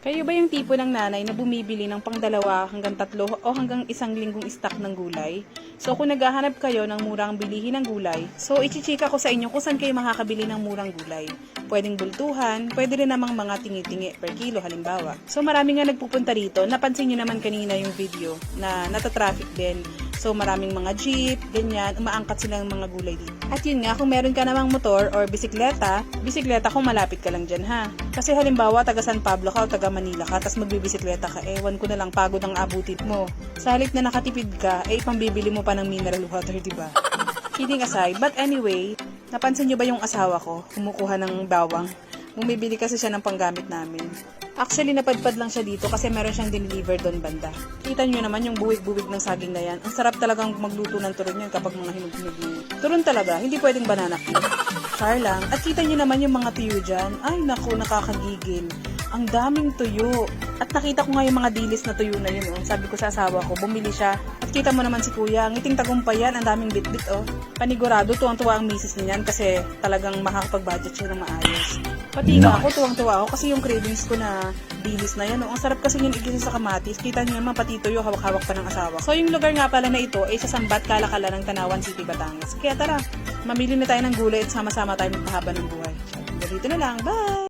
Kayo ba yung tipo ng nanay na bumibili ng pang-2 hanggang 3 o hanggang 1 linggong stock ng gulay? So kung naghahanap kayo ng murang bilihin ng gulay, so ichichika ko sa inyo kung saan kayo makakabili ng murang gulay. Pwedeng bultuhan, pwede rin namang mga tingi-tingi per kilo halimbawa. So marami nga nagpupunta rito, napansin nyo naman kanina yung video na natatraffic din. So maraming mga jeep, ganyan, umaangkat sila ng mga gulay dito. At yun nga, kung meron ka namang motor or bisikleta kung malapit ka lang dyan ha. Kasi halimbawa, taga San Pablo ka o taga Manila ka, tapos magbibisikleta ka, ewan ko na lang, pagod ang abutit mo. Sa halip na nakatipid ka, pambibili mo pa ng mineral water, diba? Kidding aside, but anyway, napansin nyo ba yung asawa ko, kumukuha ng bawang? Bumibili kasi siya ng panggamit namin. Actually, napadpad lang siya dito kasi meron siyang dineliver doon banda. Kita nyo naman yung buwig-buwig ng saging na yan. Ang sarap talagang magluto ng turon yan kapag mga hinog-hinog yun. Turon talaga, hindi pwedeng banana cue. Char lang. At kita nyo naman yung mga tuyo dyan. Ay naku, nakakagigil. Ang daming tuyo. At nakita ko nga yung mga dilis na tuyo na yun. Oh. Sabi ko sa asawa ko, bumili siya. At kita mo naman si kuya, ngiting tagumpay yan, ang daming bit-bit oh. Panigurado, tuwang-tuwa ang misis niyan kasi talagang makakapag-budget siya ng maayos. Pati nga ako, tuwang-tuwa ako kasi yung cravings ko na dilis na yan. Oh. Ang sarap kasi yun igisa sa kamatis. Kita niyo naman pati tuyo, hawak-hawak pa ng asawa. So yung lugar nga pala na ito ay sa Sambat, Kalakala ng Tanawan City, Batangas. Kaya tara, mamili na tayo ng gulay at sama-sama tayo magpahaba ng buhay. So, dito na lang, bye!